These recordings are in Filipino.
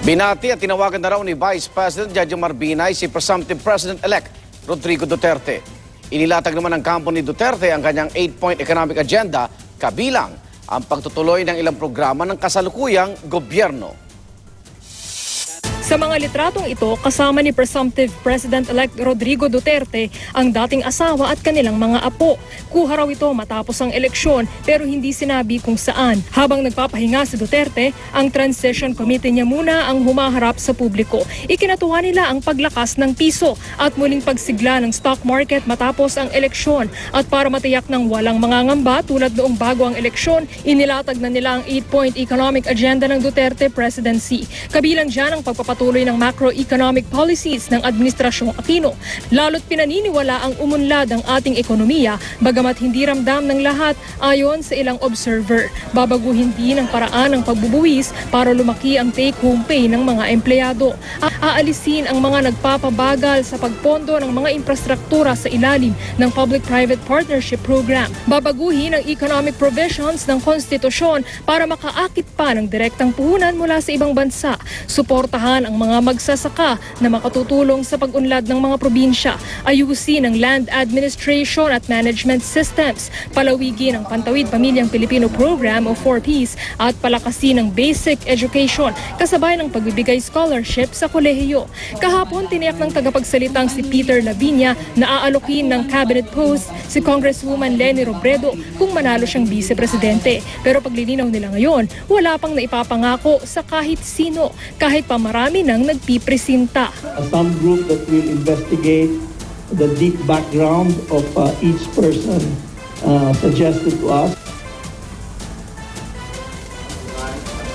Binati at tinawagan na raw ni Vice President Jejomar Binay si Presumptive President-elect Rodrigo Duterte. Inilatag naman ng kampo ni Duterte ang kanyang 8-point economic agenda, kabilang ang pagtutuloy ng ilang programa ng kasalukuyang gobyerno. Sa mga litratong ito, kasama ni Presumptive President-elect Rodrigo Duterte ang dating asawa at kanilang mga apo. Kuha raw ito matapos ang eleksyon pero hindi sinabi kung saan. Habang nagpapahinga si Duterte, ang Transition Committee niya muna ang humaharap sa publiko. Ikinatuwa nila ang paglakas ng piso at muling pagsigla ng stock market matapos ang eleksyon. At para matiyak ng walang mangangamba tulad noong bago ang eleksyon, inilatag na nila ang 8-point economic agenda ng Duterte presidency. Kabilang dyan ang pagpapatuloy ng macroeconomic policies ng Administrasyong Aquino. Lalo't pinaniniwala ang umunlad ang ating ekonomiya bagamat hindi ramdam ng lahat ayon sa ilang observer. Babaguhin din ang paraan ng pagbubuwis para lumaki ang take-home pay ng mga empleyado. Aalisin ang mga nagpapabagal sa pagpondo ng mga infrastruktura sa ilalim ng Public-Private Partnership Program. Babaguhin ang economic provisions ng konstitusyon para makaakit pa ng direktang puhunan mula sa ibang bansa. Suportahan ang mga magsasaka na makatutulong sa pag-unlad ng mga probinsya, ayusin ang land administration at management systems, palawigin ang Pantawid Pamilyang Pilipino Program o 4Ps at palakasin ang basic education kasabay ng pagbibigay scholarship sa kolehiyo. Kahapon, tiniyak ng tagapagsalitang si Peter Lavinia na aalokin ng cabinet post si Congresswoman Leni Robredo kung manalo siyang vice-presidente. Pero paglilinaw nila ngayon, wala pang naipapangako sa kahit sino, kahit pa marami nang nagpipresinta. Some group that will investigate the deep background of each person suggested to us.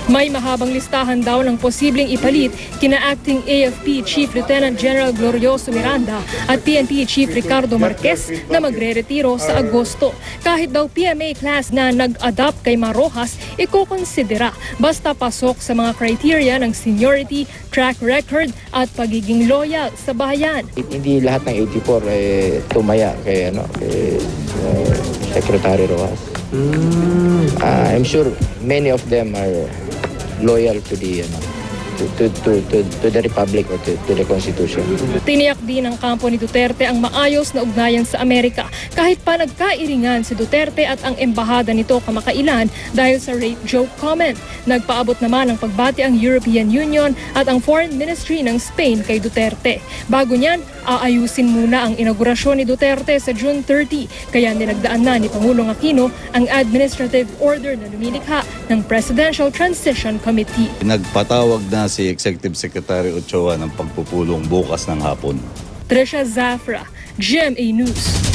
May mahabang listahan daw ng posibleng ipalit kina Acting AFP Chief Lieutenant General Glorioso Miranda at PNP Chief Ricardo Marquez na magre-retiro sa Agosto. Kahit daw PMA class na nag-adapt kay Marojas, ikokonsidera basta pasok sa mga criteria ng seniority, track record at pagiging loyal sa bayan. Hindi lahat ng 84 tumaya kay Secretary Rojas. I'm sure many of them are loyal to the to the Republic or to the Constitution. Tiniyak din ng kampo ni Duterte ang maayos na ugnayan sa Amerika kahit pa nagkairingan si Duterte at ang embahada nito kamakailan dahil sa rape joke comment. Nagpaabot naman ng pagbati ang European Union at ang Foreign Ministry ng Spain kay Duterte. Bago niyan, aayusin muna ang inaugurasyon ni Duterte sa June 30 kaya nilagdaan na ni Pangulong Aquino ang administrative order na lumilikha ng Presidential Transition Committee. Nagpatawag na si Executive Secretary Ochoa ng pagpupulong bukas ng hapon. Trisha Zafra, GMA News.